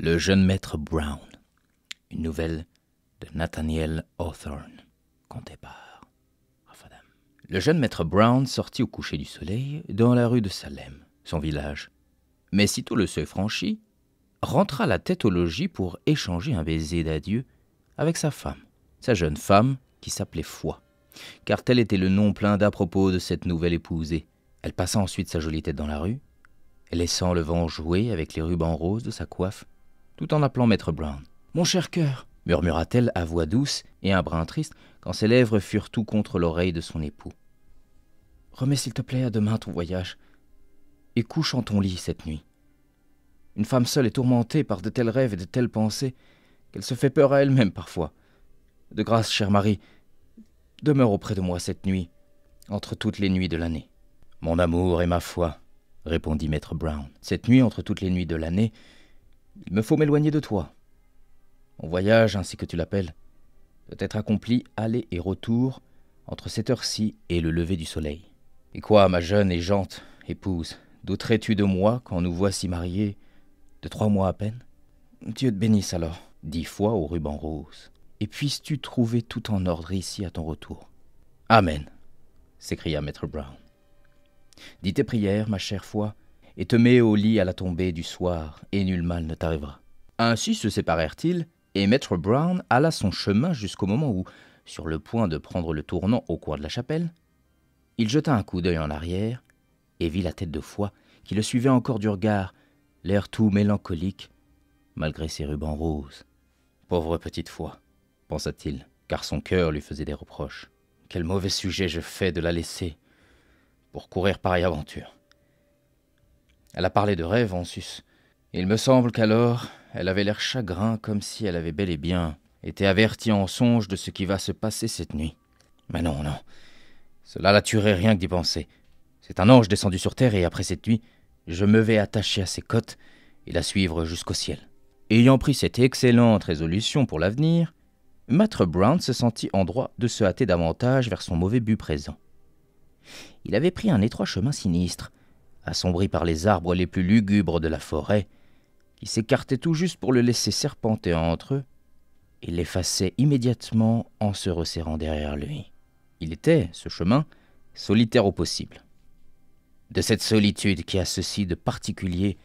Le jeune maître Brown. Une nouvelle de Nathaniel Hawthorne, contée par Raffadam. Le jeune maître Brown sortit au coucher du soleil dans la rue de Salem, son village. Mais sitôt le seuil franchi, rentra la tête au logis pour échanger un baiser d'adieu avec sa femme, sa jeune femme qui s'appelait Foi, car tel était le nom plein d'à propos de cette nouvelle épousée. Elle passa ensuite sa jolie tête dans la rue, laissant le vent jouer avec les rubans roses de sa coiffe, tout en appelant maître Brown. « Mon cher cœur !» murmura-t-elle à voix douce et un brin triste quand ses lèvres furent tout contre l'oreille de son époux. « Remets s'il te plaît à demain ton voyage et couche en ton lit cette nuit. Une femme seule est tourmentée par de tels rêves et de telles pensées qu'elle se fait peur à elle-même parfois. De grâce, cher mari, demeure auprès de moi cette nuit, entre toutes les nuits de l'année. »« Mon amour et ma foi, » répondit maître Brown. « Cette nuit, entre toutes les nuits de l'année, il me faut m'éloigner de toi. Mon voyage, ainsi que tu l'appelles, doit être accompli aller et retour entre cette heure-ci et le lever du soleil. Et quoi, ma jeune et gente épouse, douterais-tu de moi quand nous voici mariés de 3 mois à peine ? Dieu te bénisse alors, dit Foi au ruban rose, et puisses-tu trouver tout en ordre ici à ton retour. Amen, s'écria maître Brown. Dis tes prières, ma chère Foi, et te mets au lit à la tombée du soir, et nul mal ne t'arrivera. Ainsi se séparèrent-ils, et maître Brown alla son chemin jusqu'au moment où, sur le point de prendre le tournant au coin de la chapelle, il jeta un coup d'œil en arrière et vit la tête de Foi qui le suivait encore du regard, l'air tout mélancolique, malgré ses rubans roses. Pauvre petite Foi, pensa-t-il, car son cœur lui faisait des reproches. Quel mauvais sujet je fais de la laisser pour courir pareille aventure. Elle a parlé de rêve en sus. Il me semble qu'alors, elle avait l'air chagrin, comme si elle avait bel et bien été avertie en songe de ce qui va se passer cette nuit. Mais non, non, cela la tuerait rien que d'y penser. C'est un ange descendu sur terre et après cette nuit, je me vais attacher à ses côtes et la suivre jusqu'au ciel. Ayant pris cette excellente résolution pour l'avenir, maître Brown se sentit en droit de se hâter davantage vers son mauvais but présent. Il avait pris un étroit chemin sinistre, assombri par les arbres les plus lugubres de la forêt, qui s'écartaient tout juste pour le laisser serpenter entre eux, et l'effaçait immédiatement en se resserrant derrière lui. Il était, ce chemin, solitaire au possible. De cette solitude qui a ceci de particulier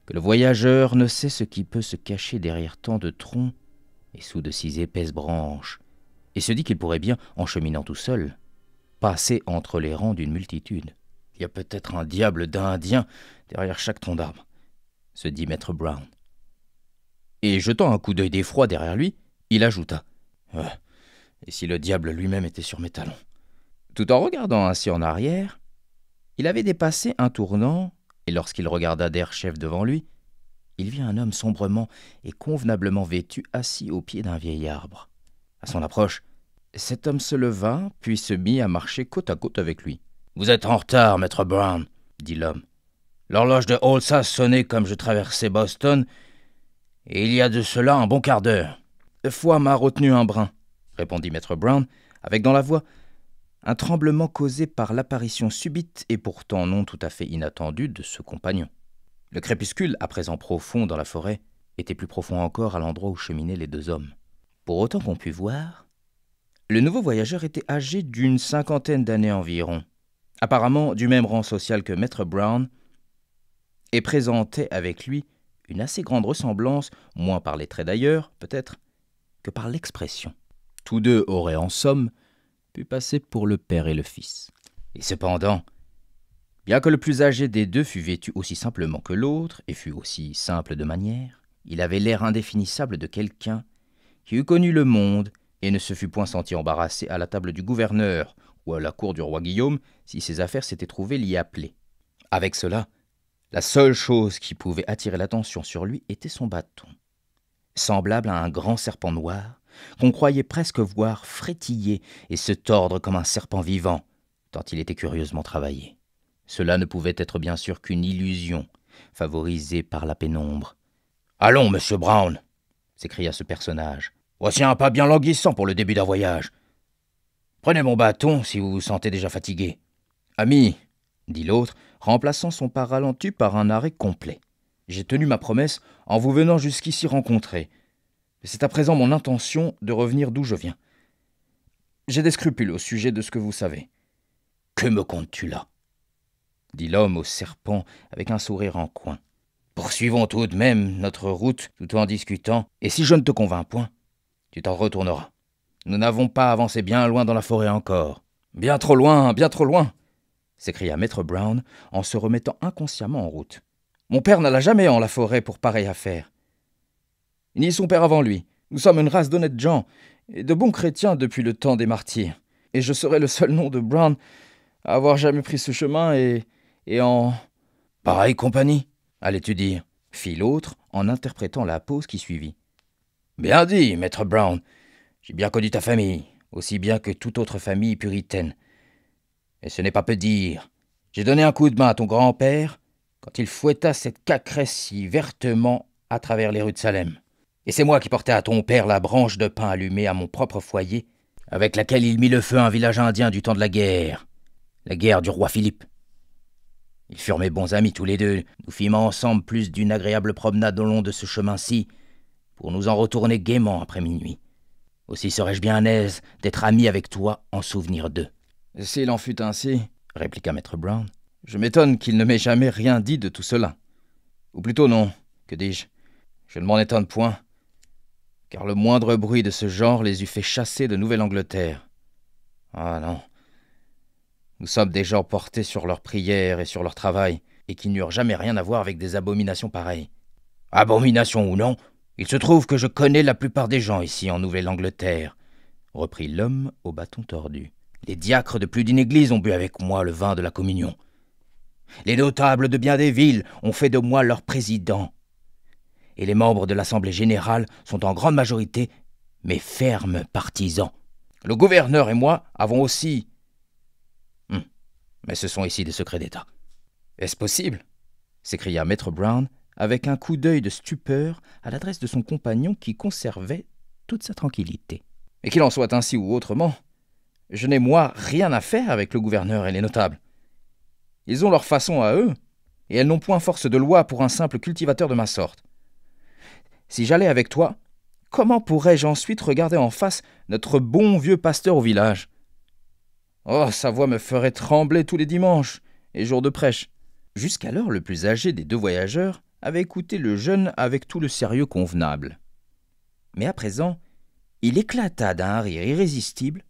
que le voyageur ne sait ce qui peut se cacher derrière tant de troncs et sous de si épaisses branches, et se dit qu'il pourrait bien, en cheminant tout seul, passer entre les rangs d'une multitude. Il y a peut-être un diable d'Indien derrière chaque tronc d'arbre, se dit maître Brown. Et jetant un coup d'œil d'effroi derrière lui, il ajouta « Et si le diable lui-même était sur mes talons ?» Tout en regardant ainsi en arrière, il avait dépassé un tournant, et lorsqu'il regarda Derechef devant lui, il vit un homme sombrement et convenablement vêtu assis au pied d'un vieil arbre. À son approche, cet homme se leva, puis se mit à marcher côte à côte avec lui. « Vous êtes en retard, maître Brown, » dit l'homme. « L'horloge de Halsas sonnait comme je traversais Boston, et il y a de cela un bon quart d'heure. »« Foi m'a retenu un brin, » répondit maître Brown, avec dans la voix un tremblement causé par l'apparition subite et pourtant non tout à fait inattendue de ce compagnon. Le crépuscule, à présent profond dans la forêt, était plus profond encore à l'endroit où cheminaient les 2 hommes. Pour autant qu'on pût voir, le nouveau voyageur était âgé d'une 50aine d'années environ, apparemment du même rang social que maître Brown, et présentait avec lui une assez grande ressemblance, moins par les traits d'ailleurs, peut-être, que par l'expression. Tous deux auraient en somme pu passer pour le père et le fils. Et cependant, bien que le plus âgé des deux fût vêtu aussi simplement que l'autre, et fût aussi simple de manière, il avait l'air indéfinissable de quelqu'un qui eût connu le monde et ne se fût point senti embarrassé à la table du gouverneur ou à la cour du roi Guillaume si ses affaires s'étaient trouvées l'y appeler. Avec cela, la seule chose qui pouvait attirer l'attention sur lui était son bâton, semblable à un grand serpent noir, qu'on croyait presque voir frétiller et se tordre comme un serpent vivant, tant il était curieusement travaillé. Cela ne pouvait être bien sûr qu'une illusion, favorisée par la pénombre. « Allons, monsieur Brown !» s'écria ce personnage. « Voici un pas bien languissant pour le début d'un voyage. Prenez mon bâton si vous vous sentez déjà fatigué. »« Ami, dit l'autre, remplaçant son pas ralenti par un arrêt complet. J'ai tenu ma promesse en vous venant jusqu'ici rencontrer. C'est à présent mon intention de revenir d'où je viens. J'ai des scrupules au sujet de ce que vous savez. »« Que me comptes-tu là ?» dit l'homme au serpent avec un sourire en coin. « Poursuivons tout de même notre route tout en discutant, et si je ne te convainc point, tu t'en retourneras. Nous n'avons pas avancé bien loin dans la forêt encore. »« Bien trop loin, s'écria Maître Brown en se remettant inconsciemment en route. « Mon père n'alla jamais en la forêt pour pareille affaire. Ni son père avant lui. Nous sommes une race d'honnêtes gens et de bons chrétiens depuis le temps des martyrs. Et je serai le seul nom de Brown à avoir jamais pris ce chemin et en... »« Pareille compagnie, allais-tu dire ?» fit l'autre en interprétant la pause qui suivit. « Bien dit, Maître Brown. J'ai bien connu ta famille, aussi bien que toute autre famille puritaine. Et ce n'est pas peu dire. J'ai donné un coup de main à ton grand-père quand il fouetta cette cacresse si vertement à travers les rues de Salem. Et c'est moi qui portai à ton père la branche de pain allumée à mon propre foyer, avec laquelle il mit le feu à un village indien du temps de la guerre du roi Philippe. Ils furent mes bons amis tous les deux. Nous fîmes ensemble plus d'une agréable promenade au long de ce chemin-ci, pour nous en retourner gaiement après minuit. Aussi serais-je bien à l'aise d'être ami avec toi en souvenir d'eux. »« S'il en fut ainsi, répliqua Maître Brown, je m'étonne qu'il ne m'ait jamais rien dit de tout cela. Ou plutôt non, que dis-je, je ne m'en étonne point, car le moindre bruit de ce genre les eût fait chasser de Nouvelle-Angleterre. Ah non, nous sommes des gens portés sur leurs prières et sur leur travail, et qui n'eurent jamais rien à voir avec des abominations pareilles. Abominations ou non, il se trouve que je connais la plupart des gens ici en Nouvelle-Angleterre, reprit l'homme au bâton tordu. Les diacres de plus d'une église ont bu avec moi le vin de la communion. Les notables de bien des villes ont fait de moi leur président. Et les membres de l'Assemblée générale sont en grande majorité mes fermes partisans. Le gouverneur et moi avons aussi... Mais ce sont ici des secrets d'État. »« Est-ce possible ?» s'écria Maître Brown avec un coup d'œil de stupeur à l'adresse de son compagnon qui conservait toute sa tranquillité. « Et qu'il en soit ainsi ou autrement, je n'ai moi rien à faire avec le gouverneur et les notables. Ils ont leur façon à eux, et elles n'ont point force de loi pour un simple cultivateur de ma sorte. Si j'allais avec toi, comment pourrais-je ensuite regarder en face notre bon vieux pasteur au village ? Oh, sa voix me ferait trembler tous les dimanches et jours de prêche. » Jusqu'alors, le plus âgé des deux voyageurs avait écouté le jeune avec tout le sérieux convenable. Mais à présent, il éclata d'un rire irrésistible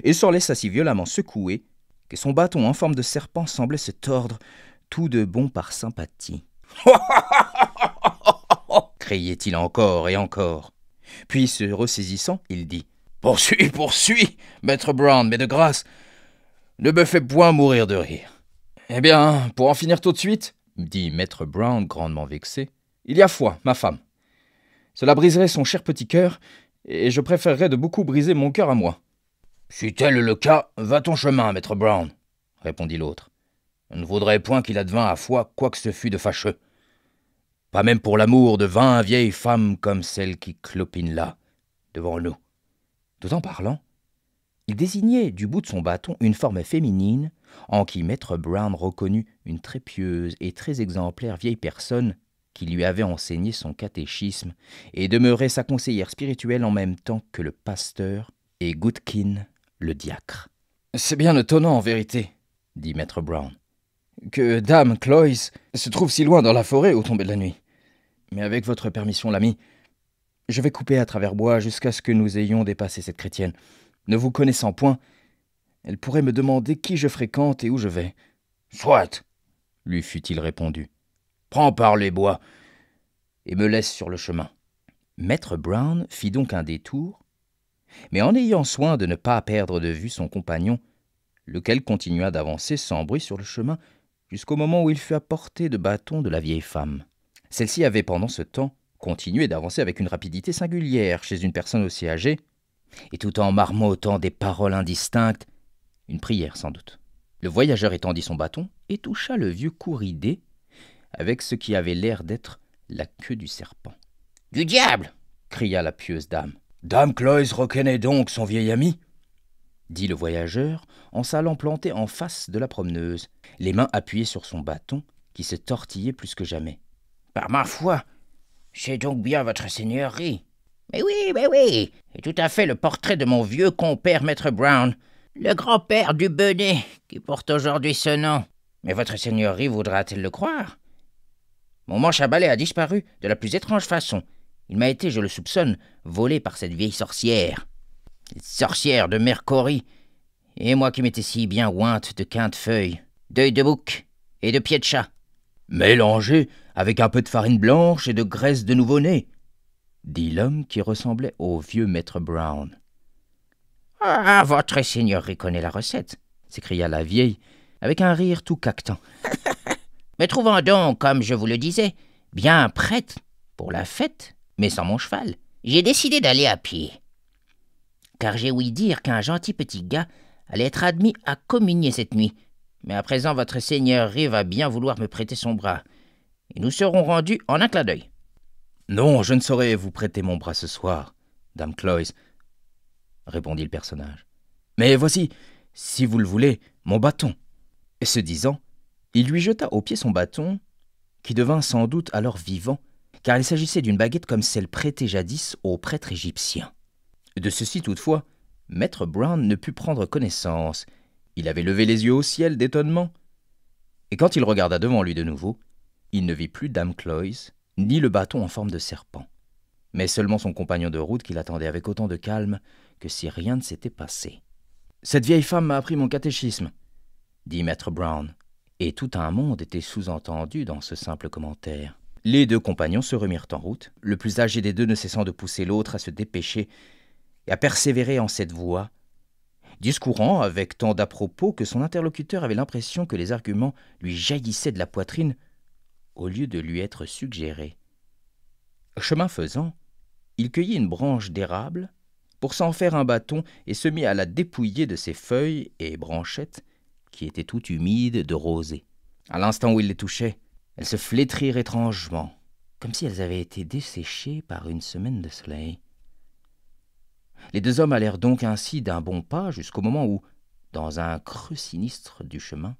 et s'en laissa si violemment secouer que son bâton en forme de serpent semblait se tordre, tout de bon par sympathie. « criait-il encore et encore. Puis, se ressaisissant, il dit « Poursuis, Maître Brown, mais de grâce, ne me fais point mourir de rire. »« Eh bien, pour en finir tout de suite, dit Maître Brown grandement vexé, il y a foi, ma femme. Cela briserait son cher petit cœur, et je préférerais de beaucoup briser mon cœur à moi. »« Si tel est le cas, va ton chemin, Maître Brown, répondit l'autre. Je ne voudrais point qu'il advint à foi quoi que ce fût de fâcheux. Pas même pour l'amour de 20 vieilles femmes comme celle qui clopine là, devant nous. » Tout en parlant, il désignait du bout de son bâton une forme féminine en qui Maître Brown reconnut une très pieuse et très exemplaire vieille personne qui lui avait enseigné son catéchisme et demeurait sa conseillère spirituelle en même temps que le pasteur et Goodkin, le diacre. « C'est bien étonnant en vérité, dit Maître Brown, que Dame Cloyce se trouve si loin dans la forêt au tomber de la nuit. Mais avec votre permission, l'ami, je vais couper à travers bois jusqu'à ce que nous ayons dépassé cette chrétienne. Ne vous connaissant point, elle pourrait me demander qui je fréquente et où je vais. »« Soit, lui fut-il répondu. Prends par les bois et me laisse sur le chemin. » Maître Brown fit donc un détour, mais en ayant soin de ne pas perdre de vue son compagnon, lequel continua d'avancer sans bruit sur le chemin jusqu'au moment où il fut à portée de bâton de la vieille femme. Celle-ci avait pendant ce temps continué d'avancer avec une rapidité singulière chez une personne aussi âgée, et tout en marmottant des paroles indistinctes, une prière sans doute. Le voyageur étendit son bâton et toucha le vieux cou ridé avec ce qui avait l'air d'être la queue du serpent. « Du diable !» cria la pieuse dame. « Dame Cloyce reconnaît donc son vieil ami ?» dit le voyageur en s'allant planter en face de la promeneuse, les mains appuyées sur son bâton qui se tortillait plus que jamais. « Par ma foi, c'est donc bien votre seigneurie. Mais oui, c'est tout à fait le portrait de mon vieux compère Maître Brown, le grand-père du Bennet, qui porte aujourd'hui ce nom. Mais votre seigneurie voudra-t-elle le croire? Mon manche à balai a disparu de la plus étrange façon. Il m'a été, je le soupçonne, volé par cette vieille sorcière. Cette sorcière de Mercory, et moi qui m'étais si bien ointe de quinte-feuille, d'œil de bouc et de pied de chat. Mélangé avec un peu de farine blanche et de graisse de nouveau-né, dit l'homme qui ressemblait au vieux maître Brown. « Ah, votre seigneurie connaît la recette !» s'écria la vieille, avec un rire tout caquetant. « Me trouvant donc, comme je vous le disais, bien prête pour la fête, mais sans mon cheval, j'ai décidé d'aller à pied. Car j'ai ouï dire qu'un gentil petit gars allait être admis à communier cette nuit. Mais à présent, votre seigneurie va bien vouloir me prêter son bras, et nous serons rendus en un clin d'œil. »« Non, je ne saurais vous prêter mon bras ce soir, Dame Cloyes, » répondit le personnage. « Mais voici, si vous le voulez, mon bâton. » Et ce disant, il lui jeta au pied son bâton, qui devint sans doute alors vivant, car il s'agissait d'une baguette comme celle prêtée jadis aux prêtres égyptiens. De ceci toutefois, Maître Brown ne put prendre connaissance. Il avait levé les yeux au ciel d'étonnement, et quand il regarda devant lui de nouveau, il ne vit plus Dame Cloyes, ni le bâton en forme de serpent, mais seulement son compagnon de route qui l'attendait avec autant de calme que si rien ne s'était passé. « Cette vieille femme m'a appris mon catéchisme, » dit Maître Brown, et tout un monde était sous-entendu dans ce simple commentaire. Les deux compagnons se remirent en route, le plus âgé des deux ne cessant de pousser l'autre à se dépêcher et à persévérer en cette voie, discourant avec tant d'à-propos que son interlocuteur avait l'impression que les arguments lui jaillissaient de la poitrine au lieu de lui être suggérés. Chemin faisant, il cueillit une branche d'érable pour s'en faire un bâton et se mit à la dépouiller de ses feuilles et branchettes qui étaient toutes humides de rosée. À l'instant où il les touchait, elles se flétrirent étrangement, comme si elles avaient été desséchées par une semaine de soleil. Les deux hommes allèrent donc ainsi d'un bon pas jusqu'au moment où, dans un creux sinistre du chemin,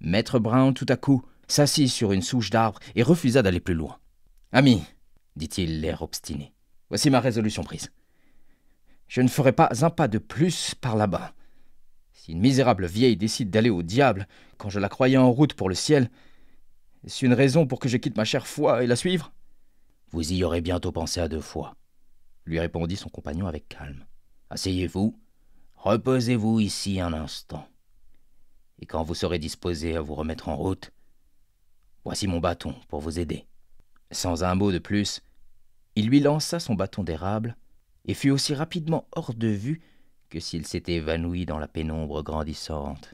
Maître Brown tout à coup s'assit sur une souche d'arbre et refusa d'aller plus loin. « Ami, dit-il l'air obstiné, voici ma résolution prise. Je ne ferai pas un pas de plus par là-bas. Si une misérable vieille décide d'aller au diable quand je la croyais en route pour le ciel, est-ce une raison pour que je quitte ma chère foi et la suivre? »« Vous y aurez bientôt pensé à 2 fois, » lui répondit son compagnon avec calme. « Asseyez-vous, reposez-vous ici un instant, et quand vous serez disposé à vous remettre en route, voici mon bâton pour vous aider. » Sans un mot de plus, il lui lança son bâton d'érable et fut aussi rapidement hors de vue que s'il s'était évanoui dans la pénombre grandissante.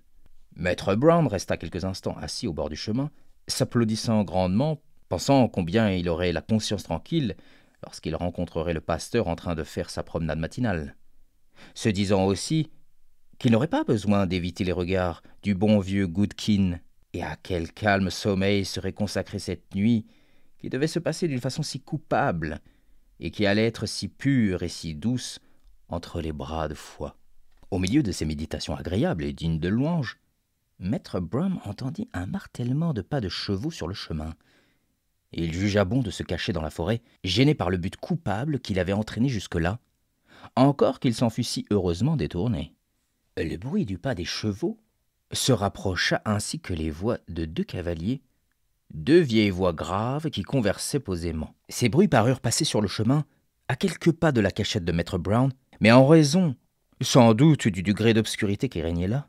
Maître Brown resta quelques instants assis au bord du chemin, s'applaudissant grandement, pensant combien il aurait la conscience tranquille lorsqu'il rencontrerait le pasteur en train de faire sa promenade matinale, se disant aussi qu'il n'aurait pas besoin d'éviter les regards du bon vieux Goodkin, et à quel calme sommeil serait consacrée cette nuit qui devait se passer d'une façon si coupable et qui allait être si pure et si douce entre les bras de foi. Au milieu de ces méditations agréables et dignes de louange, Maître Brown entendit un martèlement de pas de chevaux sur le chemin, et il jugea bon de se cacher dans la forêt, gêné par le but coupable qui l'avait entraîné jusque-là, encore qu'il s'en fût si heureusement détourné. Le bruit du pas des chevaux se rapprocha ainsi que les voix de 2 cavaliers, 2 vieilles voix graves qui conversaient posément. Ces bruits parurent passer sur le chemin, à quelques pas de la cachette de Maître Brown, mais en raison, sans doute, du degré d'obscurité qui régnait là,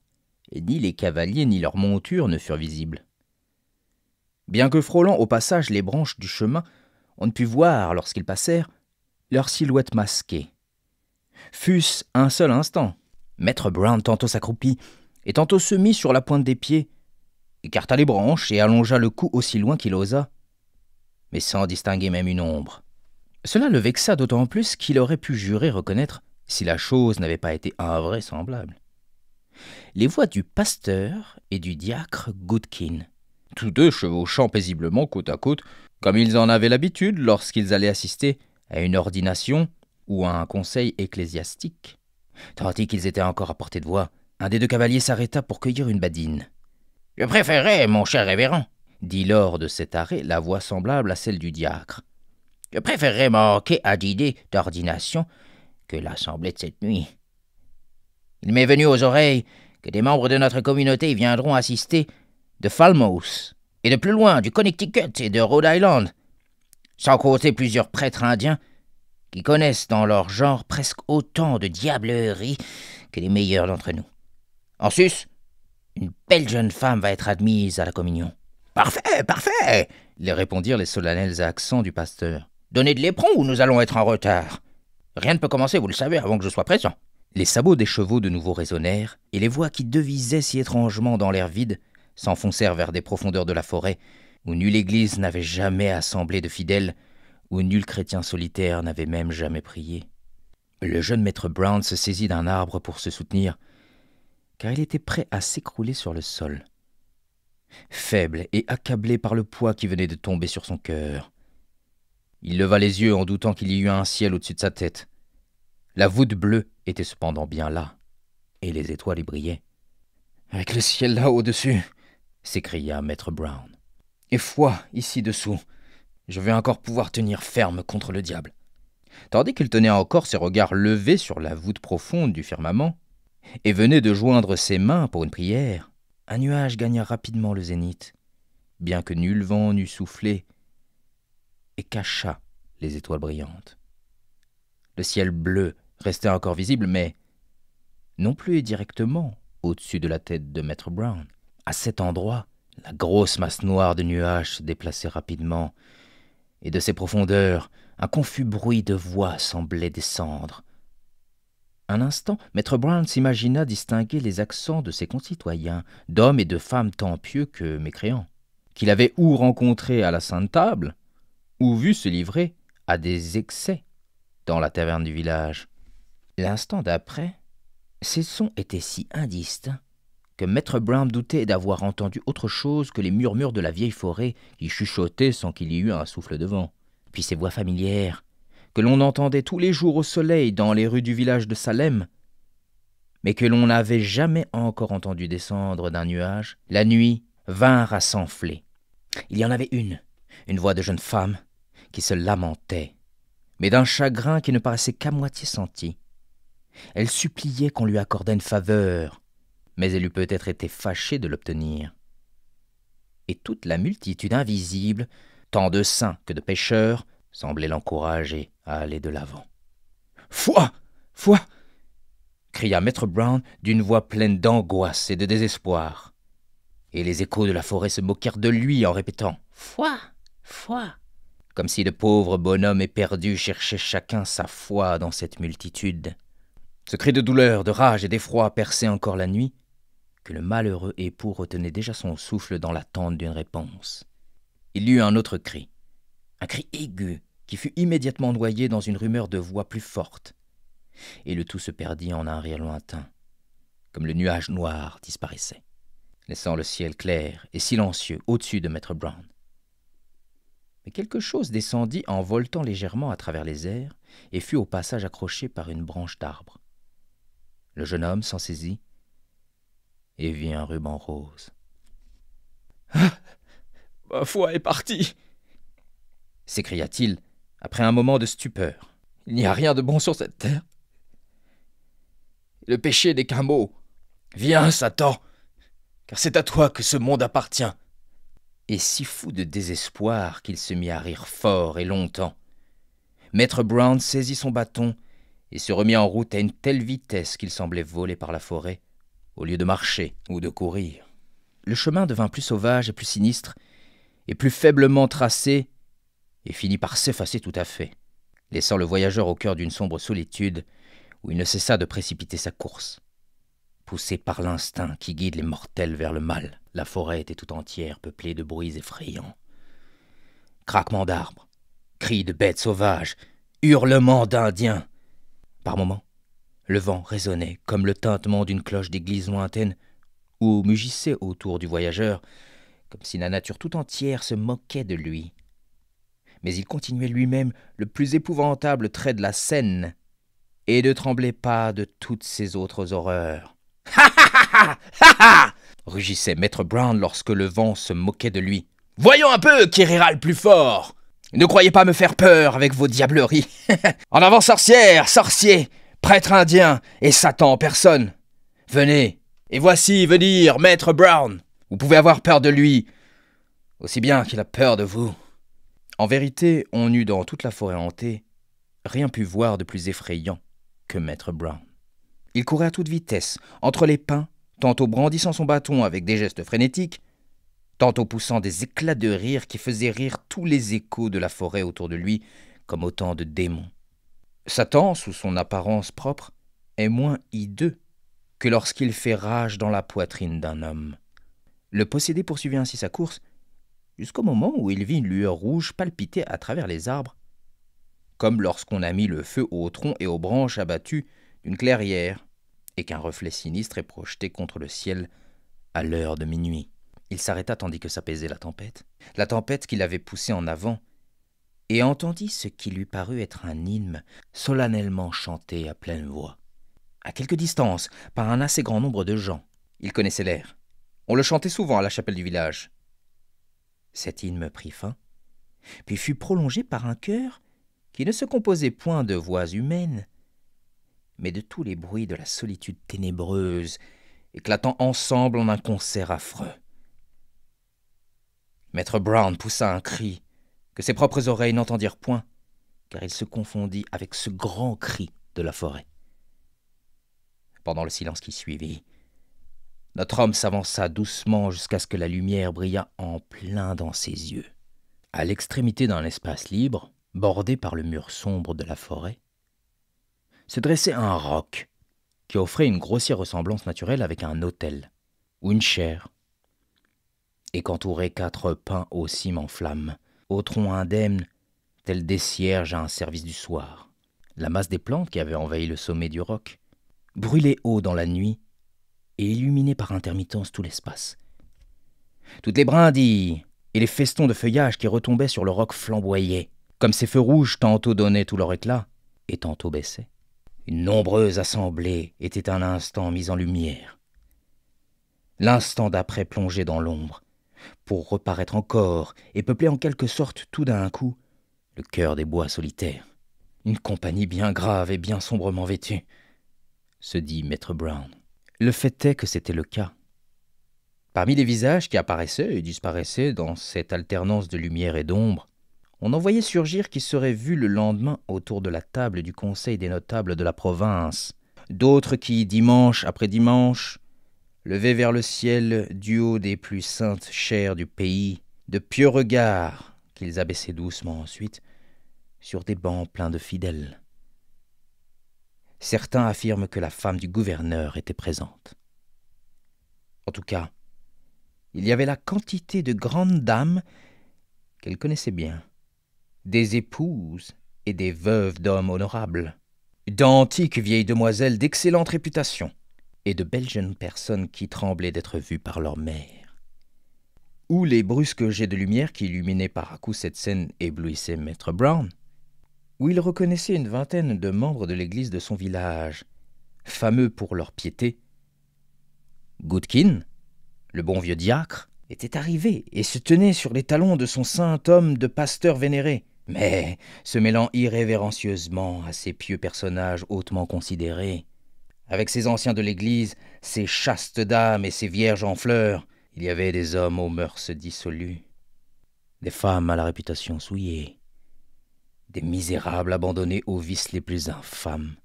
ni les cavaliers ni leurs montures ne furent visibles. Bien que frôlant au passage les branches du chemin, on ne put voir, lorsqu'ils passèrent, leurs silhouettes masquées. Fût-ce un seul instant, Maître Brown tantôt s'accroupit, et tantôt se mit sur la pointe des pieds, écarta les branches et allongea le cou aussi loin qu'il osa, mais sans distinguer même une ombre. Cela le vexa d'autant plus qu'il aurait pu jurer reconnaître si la chose n'avait pas été invraisemblable. Les voix du pasteur et du diacre Goodkin, tous 2 chevauchant paisiblement côte à côte, comme ils en avaient l'habitude lorsqu'ils allaient assister à une ordination ou à un conseil ecclésiastique. Tandis qu'ils étaient encore à portée de voix, un des 2 cavaliers s'arrêta pour cueillir une badine. « Je préférerais, mon cher révérend, dit lors de cet arrêt la voix semblable à celle du diacre. « Je préférerais manquer à dîner d'ordination que l'assemblée de cette nuit. Il m'est venu aux oreilles que des membres de notre communauté viendront assister de Falmouth et de plus loin du Connecticut et de Rhode Island, sans compter plusieurs prêtres indiens qui connaissent dans leur genre presque autant de diablerie que les meilleurs d'entre nous. En sus, une belle jeune femme va être admise à la communion. »« Parfait, parfait !» les répondirent les solennels accents du pasteur. « Donnez de l'éperon ou nous allons être en retard. Rien ne peut commencer, vous le savez, avant que je sois présent. » Les sabots des chevaux de nouveau résonnèrent, et les voix qui devisaient si étrangement dans l'air vide s'enfoncèrent vers des profondeurs de la forêt, où nulle église n'avait jamais assemblé de fidèles, où nul chrétien solitaire n'avait même jamais prié. Le jeune maître Brown se saisit d'un arbre pour se soutenir, car il était prêt à s'écrouler sur le sol. Faible et accablé par le poids qui venait de tomber sur son cœur, il leva les yeux en doutant qu'il y eût un ciel au-dessus de sa tête. La voûte bleue était cependant bien là, et les étoiles y brillaient. « Avec le ciel là au-dessus !» s'écria maître Brown. « Et foi ici dessous, je vais encore pouvoir tenir ferme contre le diable. » Tandis qu'il tenait encore ses regards levés sur la voûte profonde du firmament, et venait de joindre ses mains pour une prière, un nuage gagna rapidement le zénith, bien que nul vent n'eût soufflé, et cacha les étoiles brillantes. Le ciel bleu restait encore visible, mais non plus directement au-dessus de la tête de maître Brown. À cet endroit, la grosse masse noire de nuages se déplaçait rapidement, et de ses profondeurs, un confus bruit de voix semblait descendre. Un instant, maître Brown s'imagina distinguer les accents de ses concitoyens, d'hommes et de femmes tant pieux que mécréants, qu'il avait ou rencontrés à la Sainte Table, ou vu se livrer à des excès dans la taverne du village. L'instant d'après, ces sons étaient si indistincts que maître Brown doutait d'avoir entendu autre chose que les murmures de la vieille forêt qui chuchotaient sans qu'il y eût un souffle de vent. Puis ces voix familières, que l'on entendait tous les jours au soleil dans les rues du village de Salem, mais que l'on n'avait jamais encore entendu descendre d'un nuage, la nuit vinrent à s'enfler. Il y en avait une voix de jeune femme, qui se lamentait, mais d'un chagrin qui ne paraissait qu'à moitié senti. Elle suppliait qu'on lui accordât une faveur, mais elle eût peut-être été fâchée de l'obtenir. Et toute la multitude invisible, tant de saints que de pécheurs, semblait l'encourager à aller de l'avant. « Foi! Foi !» cria maître Brown d'une voix pleine d'angoisse et de désespoir. Et les échos de la forêt se moquèrent de lui en répétant « Foi! Foi !» comme si de pauvres bonhommes éperdus cherchaient chacun sa foi dans cette multitude. Ce cri de douleur, de rage et d'effroi perçait encore la nuit, que le malheureux époux retenait déjà son souffle dans l'attente d'une réponse. Il y eut un autre cri, un cri aigu qui fut immédiatement noyé dans une rumeur de voix plus forte, et le tout se perdit en un rire lointain, comme le nuage noir disparaissait, laissant le ciel clair et silencieux au-dessus de maître Brown. Mais quelque chose descendit en voltant légèrement à travers les airs et fut au passage accroché par une branche d'arbre. Le jeune homme s'en saisit et vit un ruban rose. « Ah, ma foi est partie !» s'écria-t-il après un moment de stupeur. « Il n'y a rien de bon sur cette terre. Le péché n'est qu'un mot. Viens, Satan, car c'est à toi que ce monde appartient. » Et si fou de désespoir qu'il se mit à rire fort et longtemps. Maître Brown saisit son bâton et se remit en route à une telle vitesse qu'il semblait voler par la forêt, au lieu de marcher ou de courir. Le chemin devint plus sauvage et plus sinistre, et plus faiblement tracé, et finit par s'effacer tout à fait, laissant le voyageur au cœur d'une sombre solitude où il ne cessa de précipiter sa course. Poussé par l'instinct qui guide les mortels vers le mal, la forêt était tout entière peuplée de bruits effrayants. Craquements d'arbres, cris de bêtes sauvages, hurlements d'Indiens. Par moments, le vent résonnait comme le tintement d'une cloche d'église lointaine ou mugissait autour du voyageur, comme si la nature tout entière se moquait de lui. Mais il continuait lui-même le plus épouvantable trait de la scène et ne tremblait pas de toutes ces autres horreurs. « Ha ha ha ha ha !» rugissait maître Brown lorsque le vent se moquait de lui. « Voyons un peu qui rira le plus fort. Ne croyez pas me faire peur avec vos diableries. En avant, sorcière, sorcier, prêtre indien et Satan en personne. Venez, et voici venir Maître Brown. Vous pouvez avoir peur de lui, aussi bien qu'il a peur de vous. » En vérité, on n'eut dans toute la forêt hantée rien pu voir de plus effrayant que Maître Brown. Il courait à toute vitesse, entre les pins, tantôt brandissant son bâton avec des gestes frénétiques, tantôt poussant des éclats de rire qui faisaient rire tous les échos de la forêt autour de lui, comme autant de démons. Satan, sous son apparence propre, est moins hideux que lorsqu'il fait rage dans la poitrine d'un homme. Le possédé poursuivit ainsi sa course, jusqu'au moment où il vit une lueur rouge palpiter à travers les arbres, comme lorsqu'on a mis le feu aux troncs et aux branches abattues d'une clairière, et qu'un reflet sinistre est projeté contre le ciel à l'heure de minuit. Il s'arrêta tandis que s'apaisait la tempête qui l'avait poussé en avant, et entendit ce qui lui parut être un hymne solennellement chanté à pleine voix. À quelque distance, par un assez grand nombre de gens. Il connaissait l'air. On le chantait souvent à la chapelle du village. Cet hymne prit fin, puis fut prolongé par un chœur qui ne se composait point de voix humaines, mais de tous les bruits de la solitude ténébreuse, éclatant ensemble en un concert affreux. Maître Brown poussa un cri que ses propres oreilles n'entendirent point, car il se confondit avec ce grand cri de la forêt. Pendant le silence qui suivit, notre homme s'avança doucement jusqu'à ce que la lumière brillât en plein dans ses yeux. À l'extrémité d'un espace libre, bordé par le mur sombre de la forêt, se dressait un roc qui offrait une grossière ressemblance naturelle avec un autel ou une chaire, et qu'entouraient 4 pins aux cimes en flammes, au tronc indemne, tels des cierges à un service du soir. La masse des plantes qui avait envahi le sommet du roc brûlait haut dans la nuit et illuminait par intermittence tout l'espace. Toutes les brindilles et les festons de feuillage qui retombaient sur le roc flamboyaient, comme ces feux rouges tantôt donnaient tout leur éclat et tantôt baissaient. Une nombreuse assemblée était un instant mise en lumière. L'instant d'après plongeait dans l'ombre, pour reparaître encore et peupler en quelque sorte tout d'un coup le cœur des bois solitaires. Une compagnie bien grave et bien sombrement vêtue, se dit Maître Brown. Le fait est que c'était le cas. Parmi les visages qui apparaissaient et disparaissaient dans cette alternance de lumière et d'ombre, on en voyait surgir qui seraient vus le lendemain autour de la table du conseil des notables de la province, d'autres qui, dimanche après dimanche, levaient vers le ciel, du haut des plus saintes chaires du pays, de pieux regards qu'ils abaissaient doucement ensuite sur des bancs pleins de fidèles. Certains affirment que la femme du gouverneur était présente. En tout cas, il y avait là quantité de grandes dames qu'elle connaissait bien, des épouses et des veuves d'hommes honorables, d'antiques vieilles demoiselles d'excellente réputation, et de belles jeunes personnes qui tremblaient d'être vues par leur mère. Ou les brusques jets de lumière qui illuminaient par à coups cette scène éblouissaient Maître Brown, où il reconnaissait une vingtaine de membres de l'église de son village, fameux pour leur piété. Goodkin, le bon vieux diacre, était arrivé et se tenait sur les talons de son saint homme de pasteur vénéré, mais se mêlant irrévérencieusement à ces pieux personnages hautement considérés. Avec ces anciens de l'Église, ces chastes dames et ces vierges en fleurs, il y avait des hommes aux mœurs dissolues, des femmes à la réputation souillée, des misérables abandonnés aux vices les plus infâmes,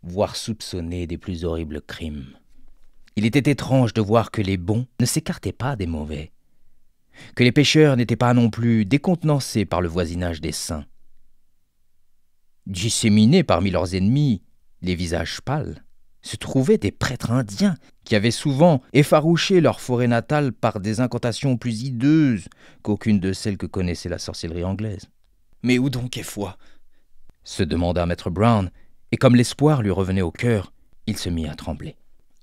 voire soupçonnés des plus horribles crimes. Il était étrange de voir que les bons ne s'écartaient pas des mauvais, que les pécheurs n'étaient pas non plus décontenancés par le voisinage des saints. Disséminés parmi leurs ennemis, les visages pâles, se trouvaient des prêtres indiens qui avaient souvent effarouché leur forêt natale par des incantations plus hideuses qu'aucune de celles que connaissait la sorcellerie anglaise. « Mais où donc est foi ?» se demanda Maître Brown, et comme l'espoir lui revenait au cœur, il se mit à trembler.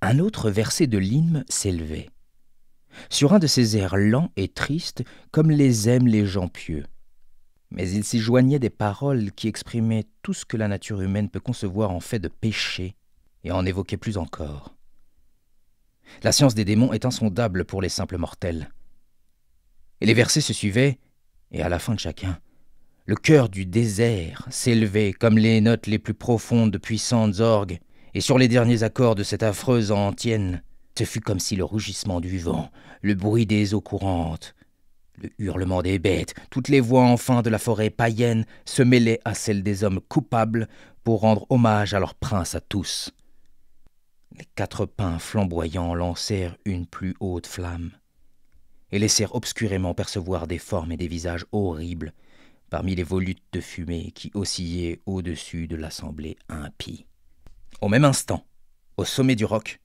Un autre verset de l'hymne s'élevait, sur un de ces airs lents et tristes comme les aiment les gens pieux. Mais il s'y joignait des paroles qui exprimaient tout ce que la nature humaine peut concevoir en fait de péché, et en évoquaient plus encore. La science des démons est insondable pour les simples mortels. Et les versets se suivaient, et à la fin de chacun, le chœur du désert s'élevait comme les notes les plus profondes de puissantes orgues, et sur les derniers accords de cette affreuse antienne, ce fut comme si le rugissement du vent, le bruit des eaux courantes, le hurlement des bêtes, toutes les voix enfin de la forêt païenne se mêlaient à celles des hommes coupables pour rendre hommage à leur prince à tous. Les 4 pins flamboyants lancèrent une plus haute flamme et laissèrent obscurément percevoir des formes et des visages horribles parmi les volutes de fumée qui oscillaient au-dessus de l'assemblée impie. Au même instant, au sommet du roc,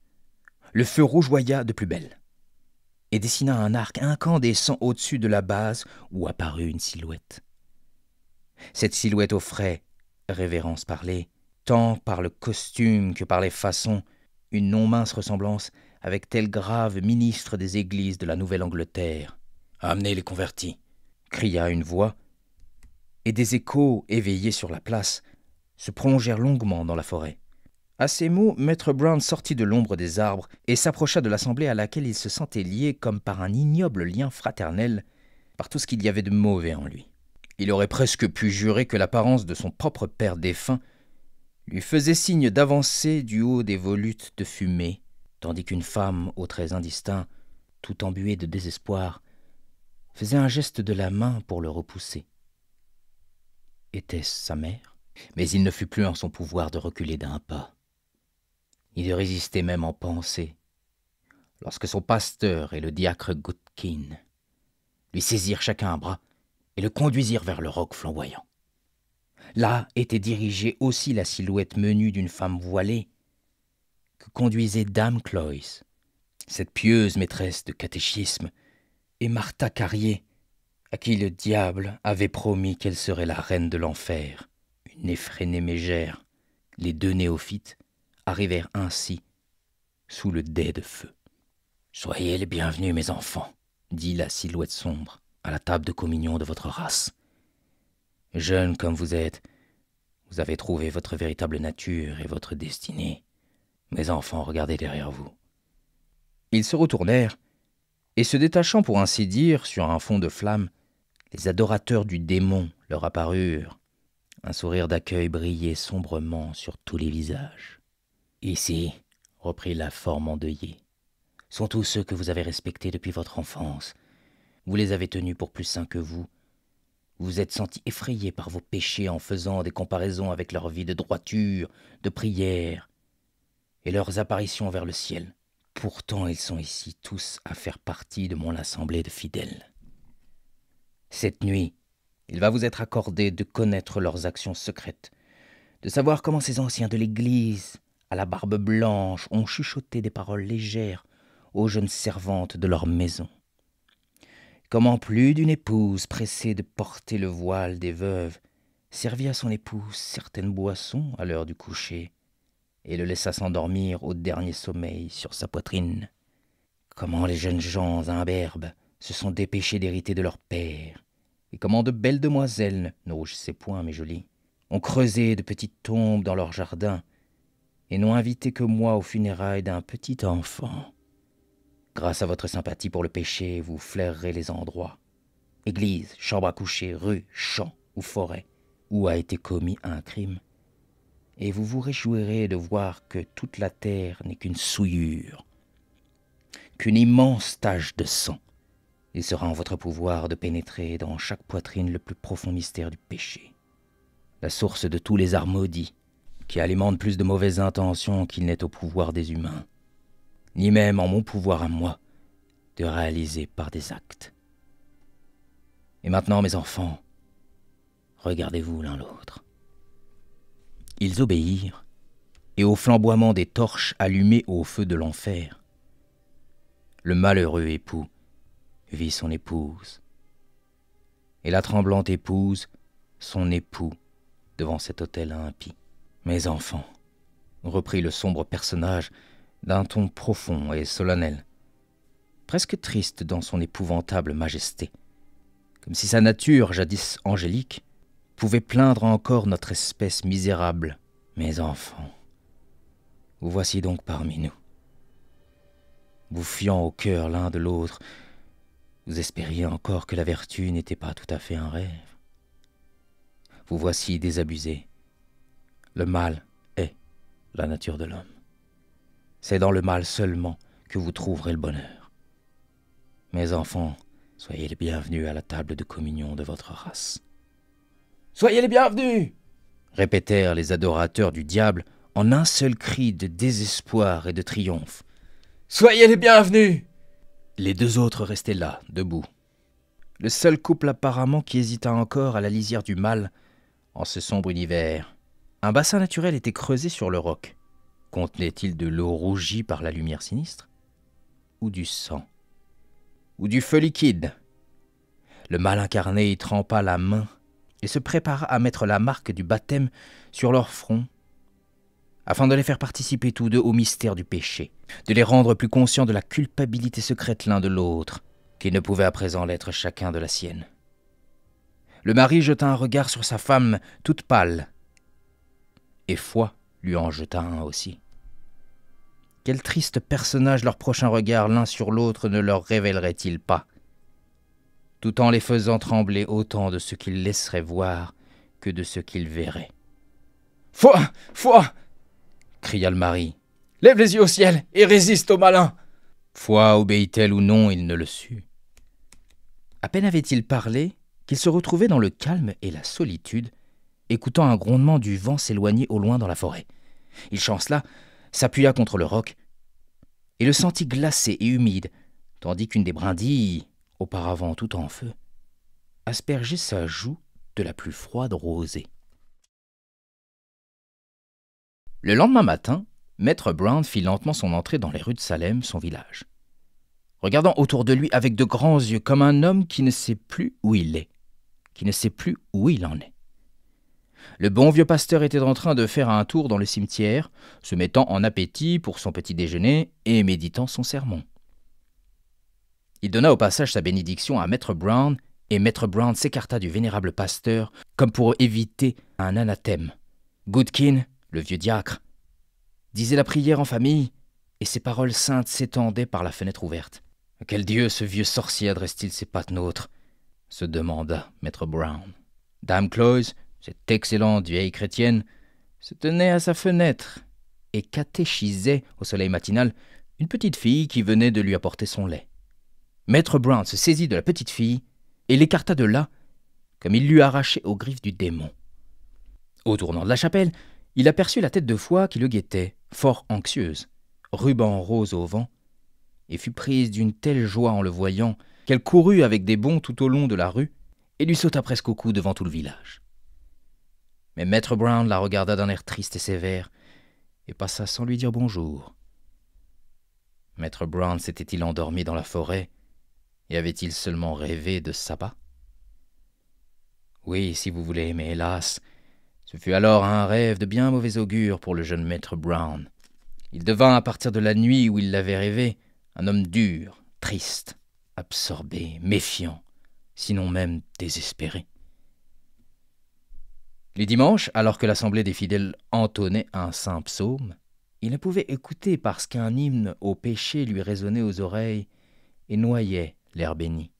le feu rougeoya de plus belle et dessina un arc incandescent au-dessus de la base où apparut une silhouette. Cette silhouette offrait, révérence parlée, tant par le costume que par les façons, une non mince ressemblance avec tel grave ministre des églises de la Nouvelle-Angleterre. « Amenez les convertis !» cria une voix, et des échos éveillés sur la place se prolongèrent longuement dans la forêt. À ces mots, Maître Brown sortit de l'ombre des arbres et s'approcha de l'assemblée à laquelle il se sentait lié comme par un ignoble lien fraternel, par tout ce qu'il y avait de mauvais en lui. Il aurait presque pu jurer que l'apparence de son propre père défunt lui faisait signe d'avancer du haut des volutes de fumée, tandis qu'une femme aux traits indistincts, tout embuée de désespoir, faisait un geste de la main pour le repousser. Était-ce sa mère? Mais il ne fut plus en son pouvoir de reculer d'un pas, ni de résister même en pensée, lorsque son pasteur et le diacre Goodkin lui saisirent chacun un bras et le conduisirent vers le roc flamboyant. Là était dirigée aussi la silhouette menue d'une femme voilée que conduisait Dame Cloyce, cette pieuse maîtresse de catéchisme, et Martha Carrier, à qui le diable avait promis qu'elle serait la reine de l'enfer, une effrénée mégère. Les 2 néophytes arrivèrent ainsi sous le dais de feu. « Soyez les bienvenus, mes enfants, » dit la silhouette sombre, « à la table de communion de votre race. Jeunes comme vous êtes, vous avez trouvé votre véritable nature et votre destinée. Mes enfants, regardez derrière vous. » Ils se retournèrent, et se détachant pour ainsi dire sur un fond de flamme, les adorateurs du démon leur apparurent. Un sourire d'accueil brillait sombrement sur tous les visages. « Ici, » reprit la forme endeuillée, « sont tous ceux que vous avez respectés depuis votre enfance. Vous les avez tenus pour plus saints que vous. Vous vous êtes sentis effrayés par vos péchés en faisant des comparaisons avec leur vie de droiture, de prière et leurs apparitions vers le ciel. Pourtant, ils sont ici tous à faire partie de mon assemblée de fidèles. Cette nuit, il va vous être accordé de connaître leurs actions secrètes, de savoir comment ces anciens de l'Église, à la barbe blanche, ont chuchoté des paroles légères aux jeunes servantes de leur maison. Comment plus d'une épouse, pressée de porter le voile des veuves, servit à son épouse certaines boissons à l'heure du coucher et le laissa s'endormir au dernier sommeil sur sa poitrine. Comment les jeunes gens imberbes se sont dépêchés d'hériter de leur père, et comment de belles demoiselles, ne rougissez point, mes jolies, ont creusé de petites tombes dans leur jardin et n'ont invité que moi aux funérailles d'un petit enfant. Grâce à votre sympathie pour le péché, vous flairerez les endroits, église, chambre à coucher, rue, champ ou forêt, où a été commis un crime, et vous vous réjouirez de voir que toute la terre n'est qu'une souillure, qu'une immense tache de sang. Il sera en votre pouvoir de pénétrer dans chaque poitrine le plus profond mystère du péché, la source de tous les arts maudits, qui alimentent plus de mauvaises intentions qu'il n'est au pouvoir des humains, ni même en mon pouvoir à moi, de réaliser par des actes. Et maintenant, mes enfants, regardez-vous l'un l'autre. » Ils obéirent, et au flamboiement des torches allumées au feu de l'enfer, le malheureux époux vit son épouse, et la tremblante épouse son époux devant cet autel impie. « Mes enfants, » reprit le sombre personnage d'un ton profond et solennel, presque triste dans son épouvantable majesté, comme si sa nature, jadis angélique, pouvait plaindre encore notre espèce misérable. « Mes enfants, vous voici donc parmi nous. Vous fiant au cœur l'un de l'autre, Vous espériez encore que la vertu n'était pas tout à fait un rêve. Vous voici désabusé. Le mal est la nature de l'homme. C'est dans le mal seulement que vous trouverez le bonheur. Mes enfants, soyez les bienvenus à la table de communion de votre race. « Soyez les bienvenus !» répétèrent les adorateurs du diable en un seul cri de désespoir et de triomphe. « Soyez les bienvenus !» Les deux autres restaient là, debout. Le seul couple apparemment qui hésita encore à la lisière du mal en ce sombre univers. Un bassin naturel était creusé sur le roc. Contenait-il de l'eau rougie par la lumière sinistre? Ou du sang? Ou du feu liquide? Le mal incarné y trempa la main et se prépara à mettre la marque du baptême sur leur front, afin de les faire participer tous deux au mystère du péché, de les rendre plus conscients de la culpabilité secrète l'un de l'autre, qu'ils ne pouvaient à présent l'être chacun de la sienne. Le mari jeta un regard sur sa femme toute pâle, et Foi lui en jeta un aussi. Quel triste personnage leur prochain regard l'un sur l'autre ne leur révélerait-il pas, tout en les faisant trembler autant de ce qu'ils laisseraient voir que de ce qu'ils verraient. « Foi! Foi !» cria le mari. « Lève les yeux au ciel et résiste au malin !» Foi obéit-elle ou non, il ne le sut. À peine avait-il parlé qu'il se retrouvait dans le calme et la solitude, écoutant un grondement du vent s'éloigner au loin dans la forêt. Il chancela, s'appuya contre le roc, et le sentit glacé et humide, tandis qu'une des brindilles, auparavant tout en feu, aspergeait sa joue de la plus froide rosée. Le lendemain matin, Maître Brown fit lentement son entrée dans les rues de Salem, son village, regardant autour de lui avec de grands yeux comme un homme qui ne sait plus où il est, qui ne sait plus où il en est. Le bon vieux pasteur était en train de faire un tour dans le cimetière, se mettant en appétit pour son petit déjeuner et méditant son sermon. Il donna au passage sa bénédiction à Maître Brown, et Maître Brown s'écarta du vénérable pasteur comme pour éviter un anathème. Goodkin, le vieux diacre, disait la prière en famille, et ses paroles saintes s'étendaient par la fenêtre ouverte. « À quel Dieu ce vieux sorcier adresse-t-il ses patenôtres ?» se demanda Maître Brown. Dame Cloyes, cette excellente vieille chrétienne, se tenait à sa fenêtre et catéchisait au soleil matinal une petite fille qui venait de lui apporter son lait. Maître Brown se saisit de la petite fille et l'écarta de là, comme il l'eût arrachée aux griffes du démon. Au tournant de la chapelle, il aperçut la tête de Foi qui le guettait, fort anxieuse, ruban rose au vent, et fut prise d'une telle joie en le voyant qu'elle courut avec des bonds tout au long de la rue et lui sauta presque au cou devant tout le village. Mais Maître Brown la regarda d'un air triste et sévère et passa sans lui dire bonjour. Maître Brown s'était-il endormi dans la forêt et avait-il seulement rêvé de sabbat? Oui, si vous voulez, mais hélas, ce fut alors un rêve de bien mauvais augure pour le jeune Maître Brown. Il devint, à partir de la nuit où il l'avait rêvé, un homme dur, triste, absorbé, méfiant, sinon même désespéré. Les dimanches, alors que l'assemblée des fidèles entonnait un saint psaume, il ne pouvait écouter parce qu'un hymne au péché lui résonnait aux oreilles et noyait l'air béni.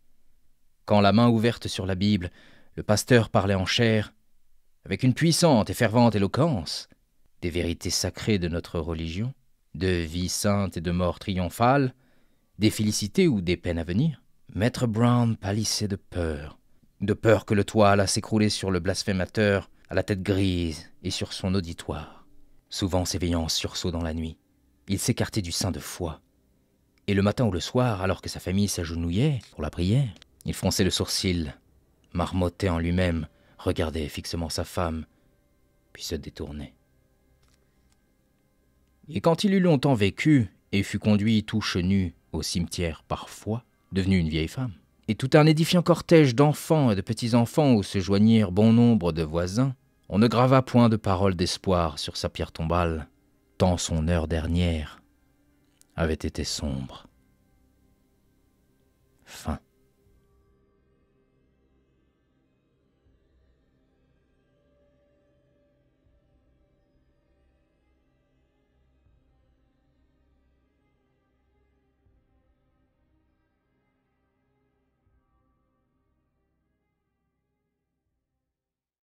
Quand, la main ouverte sur la Bible, le pasteur parlait en chair, avec une puissante et fervente éloquence, des vérités sacrées de notre religion, de vie sainte et de mort triomphale, des félicités ou des peines à venir, Maître Brown pâlissait de peur que le toit allât s'écrouler sur le blasphémateur à la tête grise et sur son auditoire. Souvent s'éveillant en sursaut dans la nuit, il s'écartait du sein de Foi, et le matin ou le soir, alors que sa famille s'agenouillait pour la prière, il fronçait le sourcil, marmottait en lui-même, regardait fixement sa femme, puis se détournait. Et quand il eut longtemps vécu et fut conduit tout chenu au cimetière par Foi, devenu une vieille femme, et tout un édifiant cortège d'enfants et de petits-enfants où se joignirent bon nombre de voisins, on ne grava point de paroles d'espoir sur sa pierre tombale, tant son heure dernière avait été sombre. Fin.